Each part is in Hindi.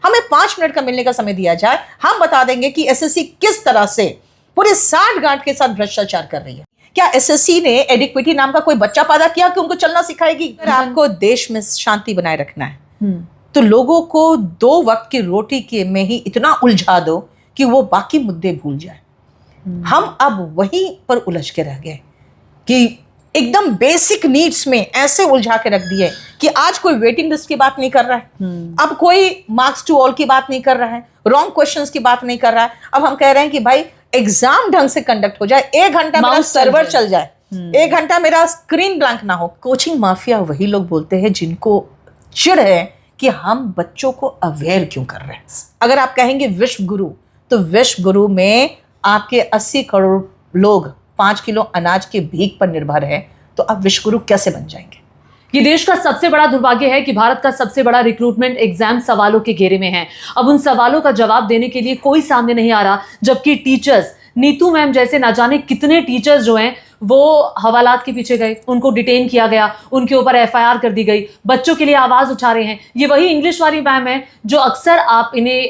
हमें 5 मिनट का मिलने का समय दिया जाए, हम बता देंगे कि एसएससी किस तरह से पूरे 60 गांठ के साथ भ्रष्टाचार कर रही है। क्या एसएससी ने एडिक्विटी नाम का कोई बच्चा पैदा किया कि उनको चलना सिखाएगी? अगर आपको देश में शांति बनाए रखना है तो लोगों को 2 वक्त की रोटी के में ही इतना उलझा दो कि वो बाकी मुद्दे भूल जाए। हम अब वहीं पर उलझ के रह गए कि एकदम बेसिक नीड्स में ऐसे उलझा के रख दिए कि आज कोई वेटिंग लिस्ट की बात नहीं कर रहा है, अब कोई मार्क्स टू ऑल की बात नहीं कर रहा है, रॉन्ग क्वेश्चंस की बात नहीं कर रहा है। अब हम कह रहे हैं कि भाई एग्जाम ढंग से कंडक्ट हो जाए, 1 घंटा मेरा सर्वर चल जाए, 1 घंटा मेरा स्क्रीन ब्लैंक ना हो। कोचिंग माफिया वही लोग बोलते हैं जिनको चिढ़ है कि हम बच्चों को अवेयर क्यों कर रहे हैं। अगर आप कहेंगे विश्व गुरु, तो विश्व गुरु में आपके 80 करोड़ लोग 5 किलो अनाज के भीख पर निर्भर है, तो आप विश्व गुरु कैसे बन जाएंगे? ये देश का सबसे बड़ा दुर्भाग्य है कि भारत का सबसे बड़ा रिक्रूटमेंट एग्जाम सवालों के घेरे में है। अब उन सवालों का जवाब देने के लिए कोई सामने नहीं आ रहा, जबकि टीचर्स, नीतू मैम जैसे ना जाने कितने टीचर्स जो हैं वो हवालात के पीछे गए, उनको डिटेन किया गया, उनके ऊपर एफआईआर कर दी गई, बच्चों के लिए आवाज उठा रहे हैं। ये वही इंग्लिश वाली मैम है जो अक्सर आप इन्हें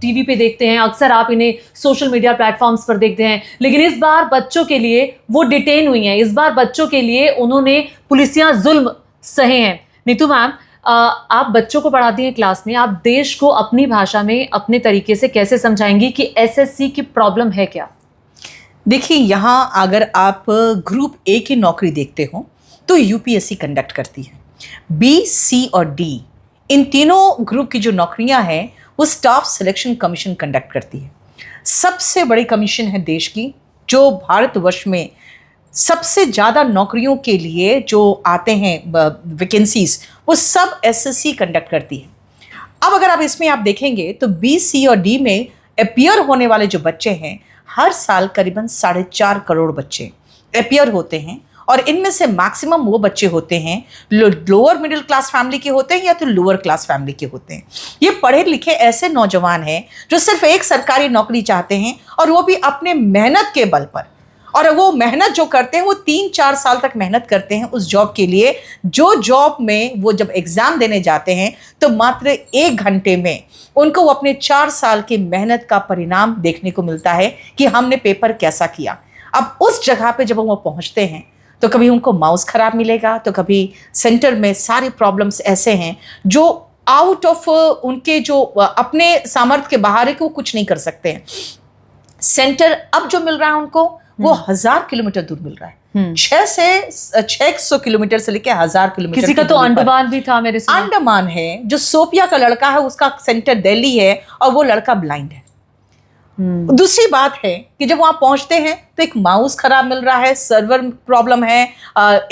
टीवी पे देखते हैं, अक्सर आप इन्हें सोशल मीडिया प्लेटफॉर्म्स पर देखते हैं, लेकिन इस बार बच्चों के लिए वो डिटेन हुई हैं। इस बार बच्चों के लिए उन्होंने पुलिसिया जुल्म सहे हैं। नीतू मैम, आप बच्चों को पढ़ाती हैं क्लास में, आप देश को अपनी भाषा में अपने तरीके से कैसे समझाएंगी कि एसएससी की प्रॉब्लम है क्या? देखिए, यहाँ अगर आप ग्रुप ए की नौकरी देखते हो तो यूपीएससी कंडक्ट करती है। बी, सी और डी, इन तीनों ग्रुप की जो नौकरियां हैं वो स्टाफ सिलेक्शन कमीशन कंडक्ट करती है। सबसे बड़ी कमीशन है देश की, जो भारतवर्ष में सबसे ज़्यादा नौकरियों के लिए जो आते हैं वैकेंसीज, वो सब एसएससी कंडक्ट करती है। अब अगर आप इसमें आप देखेंगे तो बी, सी और डी में अपीयर होने वाले जो बच्चे हैं, हर साल करीबन 4.5 करोड़ बच्चे अपीयर होते हैं, और इनमें से मैक्सिमम वो बच्चे होते हैं लोअर मिडिल क्लास फैमिली के होते हैं या तो लोअर क्लास फैमिली के होते हैं। ये पढ़े लिखे ऐसे नौजवान हैं जो सिर्फ एक सरकारी नौकरी चाहते हैं, और वो भी अपने मेहनत के बल पर। और वो मेहनत जो करते हैं वो 3-4 साल तक मेहनत करते हैं उस जॉब के लिए, जो जॉब में वो जब एग्जाम देने जाते हैं तो मात्र 1 घंटे में उनको वो अपने 4 साल की मेहनत का परिणाम देखने को मिलता है कि हमने पेपर कैसा किया। अब उस जगह पे जब वो पहुंचते हैं तो कभी उनको माउस खराब मिलेगा, तो कभी सेंटर में सारी प्रॉब्लम्स ऐसे हैं जो आउट ऑफ उनके जो अपने सामर्थ्य के बाहर है कि वो कुछ नहीं कर सकते हैं। सेंटर अब जो मिल रहा है उनको वो 1000 किलोमीटर दूर मिल रहा है, 600 किलोमीटर से लेकर 1000 किलोमीटर। किसी का तो अंडमान भी था, मेरे साथ अंडमान है। जो सोफिया का लड़का है उसका सेंटर दिल्ली है और वो लड़का ब्लाइंड है। दूसरी बात है कि जब वहां पहुंचते हैं तो एक माउस खराब मिल रहा है, सर्वर प्रॉब्लम है,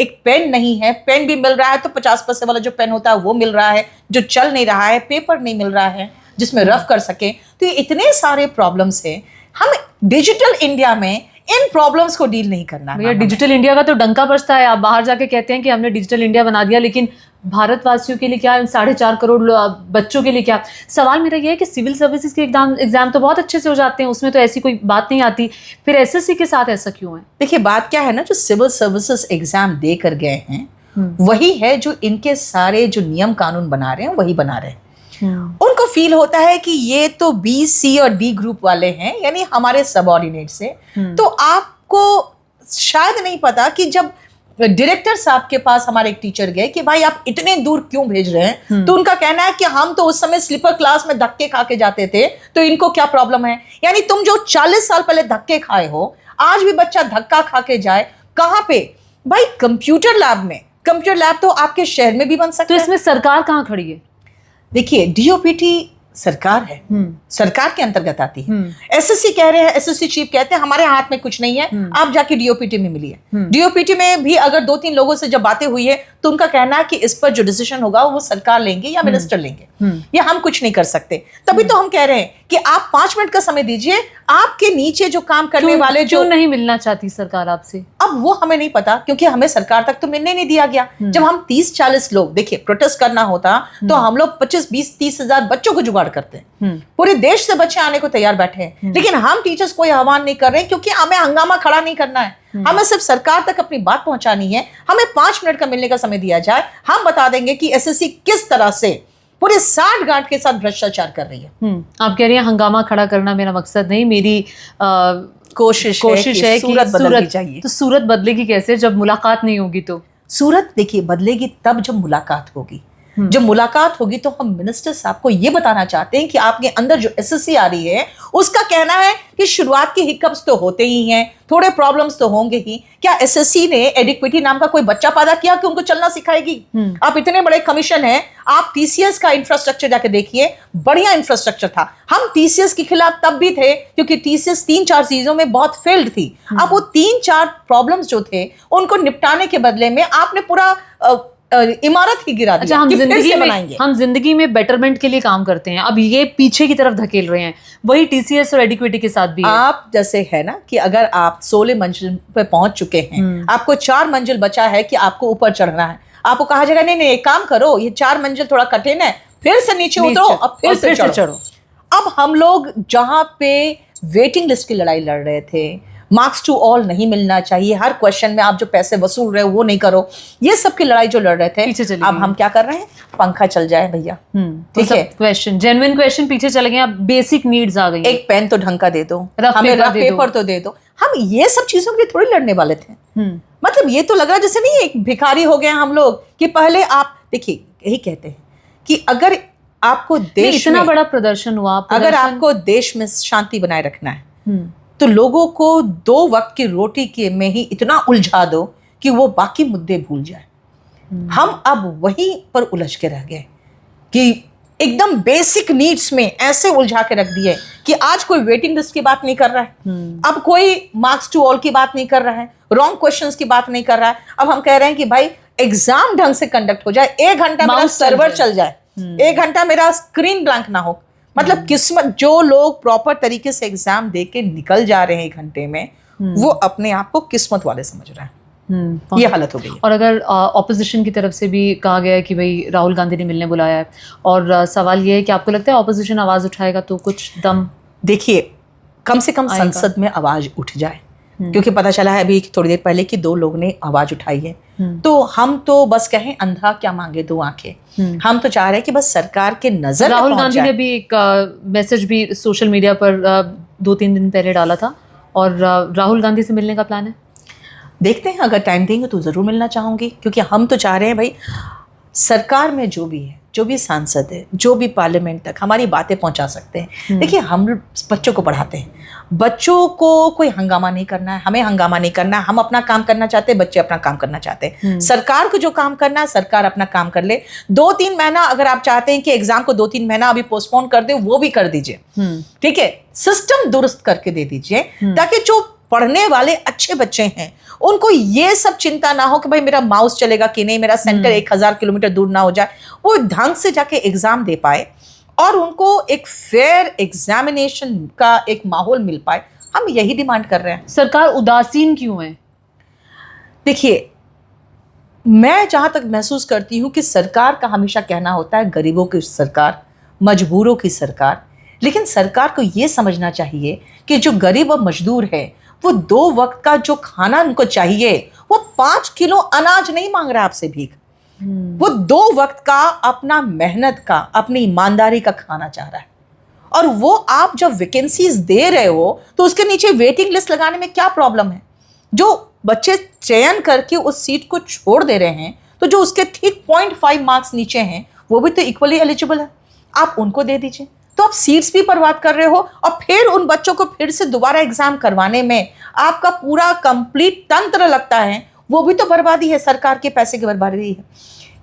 एक पेन नहीं है, पेन भी मिल रहा है तो 50 पैसे वाला जो पेन होता है वो मिल रहा है, जो चल नहीं रहा है, पेपर नहीं मिल रहा है जिसमें रफ कर सके। तो ये इतने सारे प्रॉब्लम्स हैं। हम डिजिटल इंडिया में इन प्रॉब्लम्स को डील नहीं करना है। भैया, डिजिटल इंडिया का तो डंका बजता है। आप बाहर जाके कहते हैं कि हमने डिजिटल इंडिया बना दिया, लेकिन भारतवासियों के लिए क्या, 4.5 करोड़ बच्चों के लिए क्या? सवाल मेरा ये है कि सिविल सर्विसेज के एग्जाम तो बहुत अच्छे से हो जाते हैं, उसमें तो ऐसी कोई बात नहीं आती, फिर एसएससी के साथ ऐसा क्यों है? देखिए, बात क्या है ना, जो सिविल सर्विसेज एग्जाम दे कर गए हैं वही है जो इनके सारे जो नियम कानून बना रहे हैं वही बना रहे हैं। उनको फील होता है कि ये तो बी, सी और डी ग्रुप वाले हैं, यानी हमारे सबऑर्डिनेट्स हैं। तो आपको शायद नहीं पता कि जब डायरेक्टर साहब के पास हमारे एक टीचर गए कि भाई आप इतने दूर क्यों भेज रहे हैं, तो उनका कहना है कि हम तो उस समय स्लीपर क्लास में धक्के खा के जाते थे, तो इनको क्या प्रॉब्लम है? यानी तुम जो 40 साल पहले धक्के खाए हो, आज भी बच्चा धक्का खा के जाए। कहां पे भाई? कंप्यूटर लैब में। कंप्यूटर लैब तो आपके शहर में भी बन सकता है। तो इसमें सरकार कहां खड़ी है? देखिए, डीओपीटी सरकार है, सरकार के अंतर्गत आती है। एसएससी कह रहे हैं, एसएससी चीफ कहते हैं हमारे हाथ में कुछ नहीं है, आप जाके डीओपीटी में मिलिए। डीओपीटी में भी अगर 2-3 लोगों से जब बातें हुई है तो उनका कहना है कि इस पर जो डिसीजन होगा वो सरकार लेंगे या मिनिस्टर लेंगे, या हम कुछ नहीं कर सकते। तभी तो हम कह रहे हैं कि आप 5 मिनट का समय दीजिए, आपके नीचे जो काम करने वाले जो नहीं मिलना चाहती सरकार आपसे, अब वो हमें नहीं पता, क्योंकि हमें सरकार तक तो मिलने नहीं दिया गया। जब हम 30-40 लोग, देखिए प्रोटेस्ट करना होता तो हम लोग 25-20-30 हजार बच्चों को जुगाड़ करते हैं, पूरे देश से बच्चे आने को तैयार बैठे हैं, लेकिन हम टीचर्स कोई आह्वान नहीं कर रहे हैं, क्योंकि हमें हंगामा खड़ा नहीं करना है। हमें सिर्फ सरकार तक अपनी बात पहुंचानी है। हमें 5 मिनट का मिलने का समय दिया जाए, हम बता देंगे कि एसएससी किस तरह से पूरे 60 गार्ड के साथ भ्रष्टाचार कर रही है। आप कह रही हैं हंगामा खड़ा करना मेरा मकसद नहीं, मेरी कोशिश है कि सूरत बदलनी चाहिए। तो सूरत बदलेगी कैसे जब मुलाकात नहीं होगी? तो सूरत देखिए बदलेगी तब जब मुलाकात होगी। जब मुलाकात होगी तो हम मिनिस्टर साहब को ये बताना चाहते हैं कि आपके अंदर जो एसएससी आ रही है उसका कहना है कि शुरुआत के हिकअप्स तो होते ही हैं, थोड़े प्रॉब्लम्स तो होंगे ही। क्या एसएससी ने एडिक्विटी नाम का कोई बच्चा पैदा किया कि उनको चलना सिखाएगी? आप इतने बड़े कमीशन है, आप टीसीएस का इंफ्रास्ट्रक्चर जाके देखिए, बढ़िया इंफ्रास्ट्रक्चर था। हम टीसीएस के खिलाफ तब भी थे क्योंकि टीसीएस 3-4 चीजों में बहुत फेल्ड थी। अब वो 3-4 प्रॉब्लम्स जो थे उनको निपटाने के बदले में आपने पूरा इमारत ही गिरा दिया। हम जिंदगी में बेटरमेंट के लिए काम करते हैं, अब ये पीछे की तरफ धकेल रहे हैं। वही टीसीएस और एडिक्विटी के साथ भी है। आप जैसे है ना कि अगर आप 16 मंजिल पे पहुंच चुके हैं, आपको 4 मंजिल बचा है कि आपको ऊपर चढ़ना है, आपको कहा जाएगा नहीं नहीं एक काम करो, ये 4 मंजिल थोड़ा कठिन है, फिर से नीचे उतरो और फिर से चढ़ो। अब हम लोग जहां पे वेटिंग लिस्ट की लड़ाई लड़ रहे थे, मार्क्स टू ऑल नहीं मिलना चाहिए, हर क्वेश्चन में आप जो पैसे वसूल रहे हो वो नहीं करो, ये सब की लड़ाई जो लड़ रहे थे, अब हम क्या कर रहे हैं? पंखा चल जाए भैया, ठीक है, क्वेश्चन जेन्युइन क्वेश्चन पीछे चले गए, अब बेसिक नीड्स आ गई। एक पेन तो ढंग का दे दो, हमें रफ पेपर तो दे दो। हम ये सब चीजों के लिए थोड़ी लड़ने वाले थे। मतलब ये तो लग रहा जैसे नहीं एक भिखारी हो गए हम लोग कि पहले आप देखिए, यही कहते हैं कि अगर आपको देश इतना बड़ा प्रदर्शन हुआ, अगर आपको देश में शांति बनाए रखना है तो लोगों को 2 वक्त की रोटी के में ही इतना उलझा दो कि वो बाकी मुद्दे भूल जाए। हम अब वहीं पर उलझ के रह गए कि एकदम बेसिक नीड्स में ऐसे उलझा के रख दिए कि आज कोई वेटिंग लिस्ट की बात नहीं कर रहा है, अब कोई मार्क्स टू ऑल की बात नहीं कर रहा है, रॉन्ग क्वेश्चंस की बात नहीं कर रहा है। अब हम कह रहे हैं कि भाई एग्जाम ढंग से कंडक्ट हो जाए, 1 घंटा मेरा सर्वर चल जाए, 1 घंटा मेरा स्क्रीन ब्लैंक ना हो। मतलब किस्मत, जो लोग प्रॉपर तरीके से एग्जाम दे के निकल जा रहे हैं 1 घंटे में, वो अपने आप को किस्मत वाले समझ रहे हैं। ये हालत हो गई है। और अगर ऑपोजिशन की तरफ से भी कहा गया है कि भाई राहुल गांधी ने मिलने बुलाया है, और सवाल ये है कि आपको लगता है ऑपोजिशन आवाज उठाएगा तो कुछ दम? देखिए, कम से कम संसद में आवाज उठ जाए, क्योंकि पता चला है अभी थोड़ी देर पहले कि 2 लोग ने आवाज उठाई है। तो हम तो बस कहें अंधा क्या मांगे 2 आंखें, हम तो चाह रहे हैं कि बस सरकार के नजर। राहुल गांधी ने भी एक मैसेज भी सोशल मीडिया पर 2-3 दिन पहले डाला था, और राहुल गांधी से मिलने का प्लान है। देखते हैं, अगर टाइम देंगे तो जरूर मिलना चाहूंगी, क्योंकि हम तो चाह रहे हैं भाई सरकार में जो भी है, जो भी सांसद है, जो भी पार्लियामेंट तक हमारी बातें पहुंचा सकते हैं। देखिए, हम बच्चों को पढ़ाते हैं, बच्चों को कोई हंगामा नहीं करना है, हमें हंगामा नहीं करना है, हम अपना काम करना चाहते हैं, बच्चे अपना काम करना चाहते हैं। सरकार को जो काम करना है सरकार अपना काम कर ले। 2-3 महीना अगर आप चाहते हैं कि एग्जाम को 2-3 महीना अभी पोस्टपोन कर दे, वो भी कर दीजिए, ठीक है, सिस्टम दुरुस्त करके दे दीजिए, ताकि जो पढ़ने वाले अच्छे बच्चे हैं उनको ये सब चिंता ना हो कि भाई मेरा माउस चलेगा कि नहीं, मेरा सेंटर 1000 किलोमीटर दूर ना हो जाए, वो ढंग से जाके एग्जाम दे पाए और उनको एक फेयर एग्जामिनेशन का एक माहौल मिल पाए। हम यही डिमांड कर रहे हैं। सरकार उदासीन क्यों है? देखिए, मैं जहां तक महसूस करती हूं कि सरकार का हमेशा कहना होता है गरीबों की सरकार, मजबूरों की सरकार, लेकिन सरकार को यह समझना चाहिए कि जो गरीब और मजदूर है वो 2 वक्त का जो खाना उनको चाहिए, वो 5 किलो अनाज नहीं मांग रहा आपसे भीख, वो 2 वक्त का अपना मेहनत का, अपनी ईमानदारी का खाना चाह रहा है। और वो आप जब वैकेंसीज दे रहे हो तो उसके नीचे वेटिंग लिस्ट लगाने में क्या प्रॉब्लम है? जो बच्चे चयन करके उस सीट को छोड़ दे रहे हैं, तो जो उसके ठीक 0.5 मार्क्स नीचे हैं वो भी तो इक्वली एलिजिबल है, आप उनको दे दीजिए। तो आप सीट्स भी बर्बाद कर रहे हो और फिर उन बच्चों को फिर से दोबारा एग्जाम करवाने में आपका पूरा कंप्लीट तंत्र लगता है, वो भी तो बर्बादी है, सरकार के पैसे की बर्बादी है।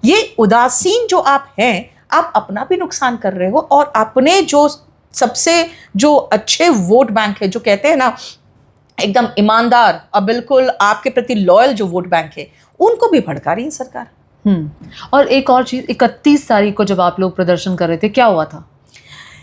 ये उदासीन जो आप हैं, आप अपना भी नुकसान कर रहे हो और अपने जो सबसे जो अच्छे वोट बैंक है, जो कहते हैं ना एकदम ईमानदार और बिल्कुल आपके प्रति लॉयल जो वोट बैंक है, उनको भी भड़का रही है सरकार। और एक और चीज, 31 तारीख को जब आप लोग प्रदर्शन कर रहे थे, क्या हुआ था?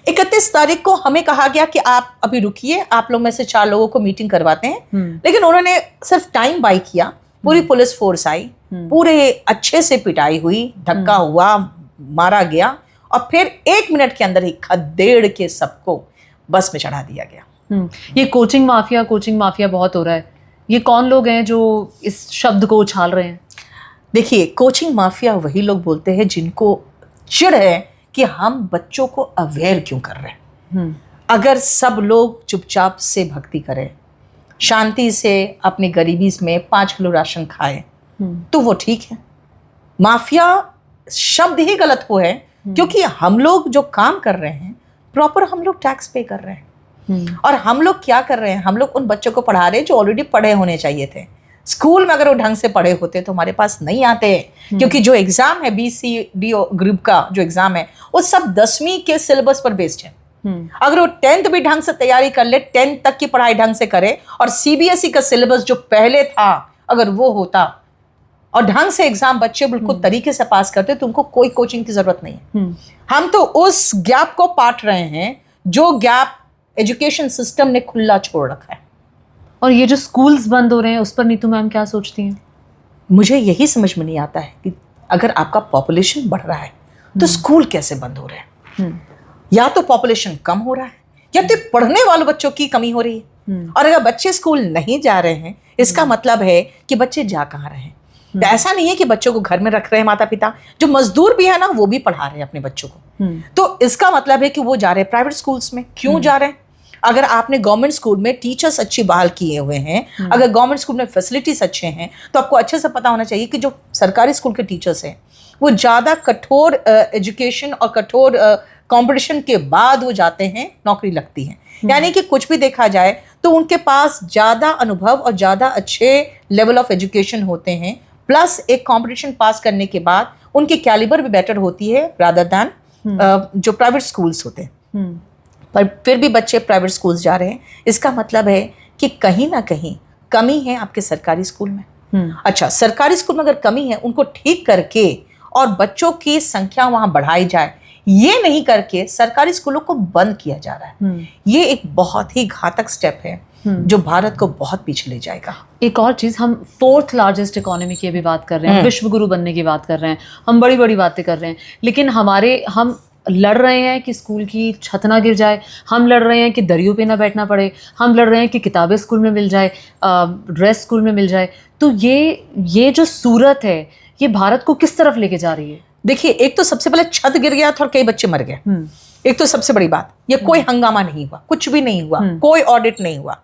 31 तारीख को हमें कहा गया कि आप अभी रुकिए, आप लोग में से 4 लोगों को मीटिंग करवाते हैं, लेकिन उन्होंने सिर्फ टाइम बाय किया। पूरी पुलिस फोर्स आई, पूरे अच्छे से पिटाई हुई, धक्का हुआ, मारा गया और फिर 1 मिनट के अंदर ही खदेड़ के सबको बस में चढ़ा दिया गया। ये कोचिंग माफिया बहुत हो रहा है। ये कौन लोग हैं जो इस शब्द को उछाल रहे हैं? देखिए, कोचिंग माफिया वही लोग बोलते हैं जिनको चिढ़ है कि हम बच्चों को अवेयर क्यों कर रहे हैं। अगर सब लोग चुपचाप से भक्ति करें, शांति से अपनी गरीबी में 5 किलो राशन खाए, तो वो ठीक है। माफिया शब्द ही गलत हो है, क्योंकि हम लोग जो काम कर रहे हैं प्रॉपर हम लोग टैक्स पे कर रहे हैं। और हम लोग क्या कर रहे हैं, हम लोग उन बच्चों को पढ़ा रहे हैं जो ऑलरेडी पढ़े होने चाहिए थे। स्कूल में अगर वो ढंग से पढ़े होते तो हमारे पास नहीं आते, क्योंकि जो एग्जाम है BCD ग्रुप का जो एग्जाम है वो सब 10वीं के सिलेबस पर बेस्ड है। अगर वो 10th भी ढंग से तैयारी कर ले, 10th तक की पढ़ाई ढंग से करे, और CBSE का सिलेबस जो पहले था अगर वो होता और ढंग से एग्जाम बच्चे बिल्कुल तरीके से पास करते, तो उनको कोई कोचिंग की जरूरत नहीं है। हम तो उस गैप को पाट रहे हैं जो गैप एजुकेशन सिस्टम ने खुला छोड़ रखा है। और ये जो स्कूल्स बंद हो रहे हैं उस पर नीतू मैम क्या सोचती हैं? मुझे यही समझ में नहीं आता है कि अगर आपका पॉपुलेशन बढ़ रहा है तो स्कूल कैसे बंद हो रहे हैं। या तो पॉपुलेशन कम हो रहा है या तो पढ़ने वाले बच्चों की कमी हो रही है। और अगर बच्चे स्कूल नहीं जा रहे हैं, इसका मतलब है कि बच्चे जा कहाँ रहे हैं। तो ऐसा नहीं है कि बच्चों को घर में रख रहे हैं माता पिता, जो मजदूर भी है ना वो भी पढ़ा रहे हैं अपने बच्चों को। तो इसका मतलब है कि वो जा रहे हैं प्राइवेट स्कूल्स में। क्यों जा रहे हैं? अगर आपने गवर्नमेंट स्कूल में टीचर्स अच्छी बहाल किए हुए हैं, अगर गवर्नमेंट स्कूल में फैसिलिटीज अच्छे हैं, तो आपको अच्छे से पता होना चाहिए कि जो सरकारी स्कूल के टीचर्स हैं वो ज़्यादा कठोर एजुकेशन और कठोर कंपटीशन के बाद वो जाते हैं, नौकरी लगती है। यानी कि कुछ भी देखा जाए तो उनके पास ज़्यादा अनुभव और ज़्यादा अच्छे लेवल ऑफ एजुकेशन होते हैं, प्लस एक कंपटीशन पास करने के बाद उनकी कैलिबर भी बेटर होती है रादर दैन जो प्राइवेट स्कूल्स होते हैं। पर फिर भी बच्चे प्राइवेट स्कूल्स जा रहे हैं। इसका मतलब है कि कहीं ना कहीं कमी है आपके सरकारी स्कूल में। अच्छा, सरकारी स्कूल में अगर कमी है उनको ठीक करके और बच्चों की संख्या वहाँ बढ़ाई जाए, ये नहीं करके सरकारी स्कूलों को बंद किया जा रहा है। ये एक बहुत ही घातक स्टेप है जो भारत को बहुत पीछे ले जाएगा। एक और चीज़, हम 4th लार्जेस्ट इकोनॉमी की अभी बात कर रहे हैं, विश्व गुरु बनने की बात कर रहे हैं, हम बड़ी बड़ी बातें कर रहे हैं, लेकिन हम लड़ रहे हैं कि स्कूल की छत ना गिर जाए, हम लड़ रहे हैं कि दरियों पे ना बैठना पड़े, हम लड़ रहे हैं कि किताबें स्कूल में मिल जाए, ड्रेस स्कूल में मिल जाए। तो ये जो सूरत है ये भारत को किस तरफ लेके जा रही है? देखिए, एक तो सबसे पहले छत गिर गया था और कई बच्चे मर गए। एक तो सबसे बड़ी बात, ये कोई हंगामा नहीं हुआ, कुछ भी नहीं हुआ, कोई ऑडिट नहीं हुआ।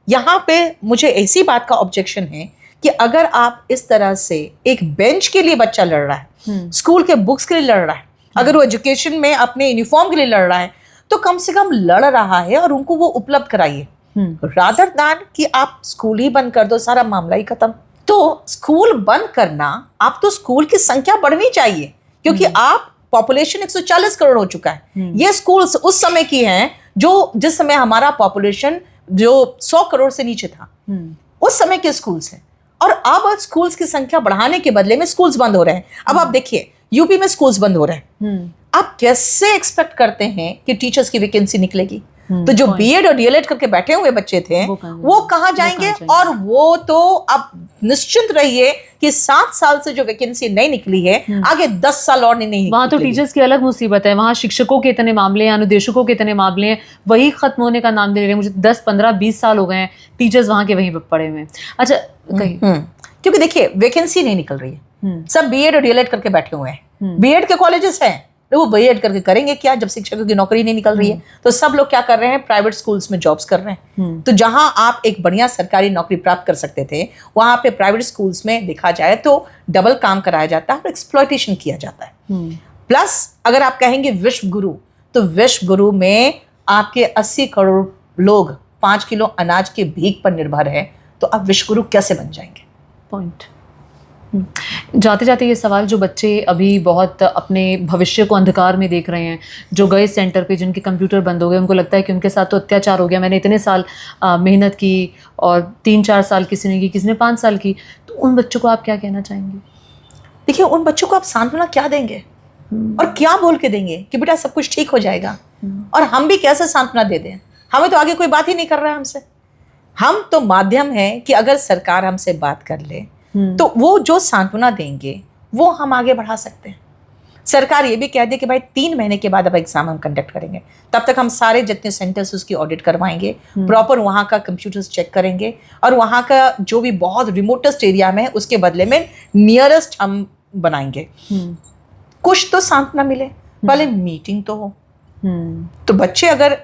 यहाँ पे मुझे ऐसी बात का ऑब्जेक्शन है कि अगर आप इस तरह से एक बेंच के लिए बच्चा लड़ रहा है, स्कूल के बुक्स के लिए लड़ रहा है, अगर वो एजुकेशन में अपने यूनिफॉर्म के लिए लड़ रहा है, तो कम से कम लड़ रहा है और उनको वो उपलब्ध कराइए, रादर दैन कि आप स्कूल ही बंद कर दो, सारा मामला ही खत्म। तो स्कूल बंद करना, आप तो स्कूल की संख्या बढ़नी चाहिए, क्योंकि आप पॉपुलेशन 140 करोड़ हो चुका है। ये स्कूल्स उस समय की हैं जिस समय हमारा पॉपुलेशन जो 100 करोड़ से नीचे था, उस समय के स्कूल्स हैं। और अब स्कूल्स की संख्या बढ़ाने के बदले में स्कूल्स बंद हो रहे हैं। अब आप देखिए, यूपी में स्कूल्स बंद हो रहे हैं। आप कैसे एक्सपेक्ट करते हैं कि टीचर्स की वैकेंसी निकलेगी? तो जो बीएड और डीएलएड करके बैठे हुए बच्चे थे वो कहाँ जाएंगे? और वो तो अब निश्चिंत रहिए कि 7 साल से जो वैकेंसी नहीं निकली है, आगे 10 साल और नहीं। वहाँ तो टीचर्स की अलग मुसीबत है, वहाँ शिक्षकों के इतने मामले हैं, अनुदेशकों के इतने मामले हैं, वही खत्म होने का नाम दे रहे हैं। मुझे 10, 15, 20 साल हो गए हैं टीचर्स वहाँ के वहीं पर पड़े हुए हैं। अच्छा, कहीं क्योंकि देखिए वैकेंसी नहीं निकल रही है, सब बीएड और डीएलएड करके बैठे हुए हैं। बीएड के कॉलेजेस हैं, तो वो बीएड करके करेंगे क्या जब शिक्षकों की नौकरी नहीं निकल रही है? तो सब लोग क्या कर रहे हैं? प्राइवेट स्कूल्स में जॉब्स कर रहे हैं। तो जहां आप एक बढ़िया सरकारी नौकरी प्राप्त कर सकते थे, वहां पे प्राइवेट स्कूल्स में देखा जाए तो डबल काम कराया जाता है और एक्सप्लॉयटेशन किया जाता है। प्लस अगर आप कहेंगे विश्व गुरु, तो विश्व गुरु में आपके 80 करोड़ लोग 5 किलो अनाज के भीख पर निर्भर है, तो आप विश्व गुरु कैसे बन जाएंगे? पॉइंट। जाते जाते ये सवाल, जो बच्चे अभी बहुत अपने भविष्य को अंधकार में देख रहे हैं, जो गए सेंटर पे, जिनके कंप्यूटर बंद हो गए, उनको लगता है कि उनके साथ तो अत्याचार हो गया, मैंने इतने साल मेहनत की और 3-4 साल किसी ने की, किसी ने 5 साल की, तो उन बच्चों को आप क्या कहना चाहेंगे? देखिए, उन बच्चों को आप सांत्वना क्या देंगे और क्या बोल के देंगे कि बेटा सब कुछ ठीक हो जाएगा? और हम भी कैसे सांत्वना दे दें? हमें तो आगे कोई बात ही नहीं कर रहा है हमसे। हम तो माध्यम है कि अगर सरकार हमसे बात कर ले तो वो जो सांत्वना देंगे वो हम आगे बढ़ा सकते हैं। सरकार ये भी कह दे कि भाई 3 महीने के बाद अब एग्जाम हम कंडक्ट करेंगे, तब तक हम सारे जितने सेंटर्स उसकी ऑडिट करवाएंगे, प्रॉपर वहाँ का कंप्यूटर्स चेक करेंगे, और वहाँ का जो भी बहुत रिमोटेस्ट एरिया में उसके बदले में नियरेस्ट हम बनाएंगे। कुछ तो सांत्वना मिले। पहले मीटिंग तो हो। तो बच्चे अगर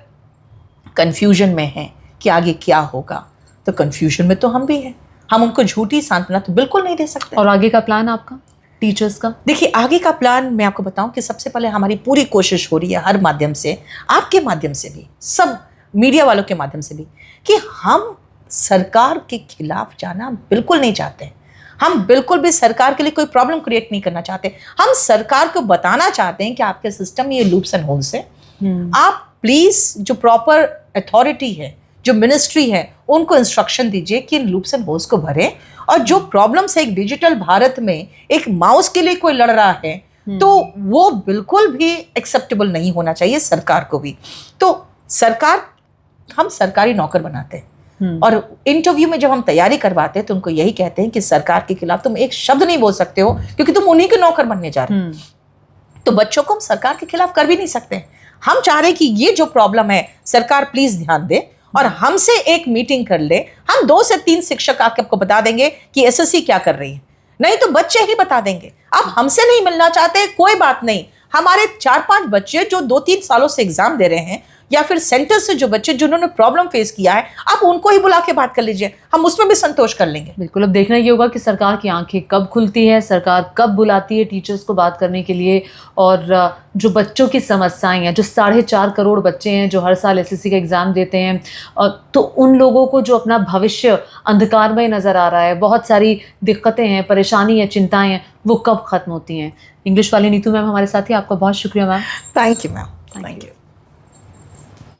कंफ्यूजन में हैं कि आगे क्या होगा, तो कंफ्यूजन में तो हम भी हैं। हम उनको झूठी सांत्वना तो बिल्कुल नहीं दे सकते। और आगे का प्लान आपका, टीचर्स का? देखिए, आगे का प्लान मैं आपको बताऊं कि सबसे पहले हमारी पूरी कोशिश हो रही है हर माध्यम से, आपके माध्यम से भी, सब मीडिया वालों के माध्यम से भी, कि हम सरकार के खिलाफ जाना बिल्कुल नहीं चाहते। हम बिल्कुल भी सरकार के लिए कोई प्रॉब्लम क्रिएट नहीं करना चाहते। हम सरकार को बताना चाहते हैं कि आपके सिस्टम में ये लूप्स एंड होल्स है। आप प्लीज जो प्रॉपर अथॉरिटी है, जो मिनिस्ट्री है, उनको इंस्ट्रक्शन दीजिए कि इन लूप्स एंड होल्स को भरें। और जो प्रॉब्लम्स है एक डिजिटल भारत में, एक माउस के लिए कोई लड़ रहा है, तो वो बिल्कुल भी एक्सेप्टेबल नहीं होना चाहिए सरकार को भी। तो सरकार, हम सरकारी नौकर बनाते हैं, और इंटरव्यू में जब हम तैयारी करवाते हैं तो उनको यही कहते हैं कि सरकार के खिलाफ तुम एक शब्द नहीं बोल सकते हो, क्योंकि तुम उन्हीं के नौकर बनने जा रहे हो। तो बच्चों को हम सरकार के खिलाफ कर भी नहीं सकते। हम चाह रहे हैं कि ये जो प्रॉब्लम है, सरकार प्लीज ध्यान दे और हमसे एक मीटिंग कर ले। हम 2 से 3 शिक्षक आके आपको बता देंगे कि एसएससी क्या कर रही है, नहीं तो बच्चे ही बता देंगे। आप हमसे नहीं मिलना चाहते, कोई बात नहीं। हमारे 4-5 बच्चे जो 2-3 सालों से एग्जाम दे रहे हैं, या फिर सेंटर से जो बच्चे जिन्होंने प्रॉब्लम फेस किया है, आप उनको ही बुला के बात कर लीजिए, हम उसमें भी संतोष कर लेंगे। बिल्कुल, अब देखना ये होगा कि सरकार की आंखें कब खुलती है, सरकार कब बुलाती है टीचर्स को बात करने के लिए, और जो बच्चों की समस्याएं हैं, जो 4.5 करोड़ बच्चे हैं जो हर साल एसएससी का एग्ज़ाम देते हैं, तो उन लोगों को जो अपना भविष्य अंधकारमय नज़र आ रहा है, बहुत सारी दिक्कतें हैं, परेशानी है, चिंताएं हैं, वो कब ख़त्म होती हैं। इंग्लिश वाली नीतू मैम हमारे साथ ही, आपका बहुत शुक्रिया ma'am. Thank you ma'am, thank you.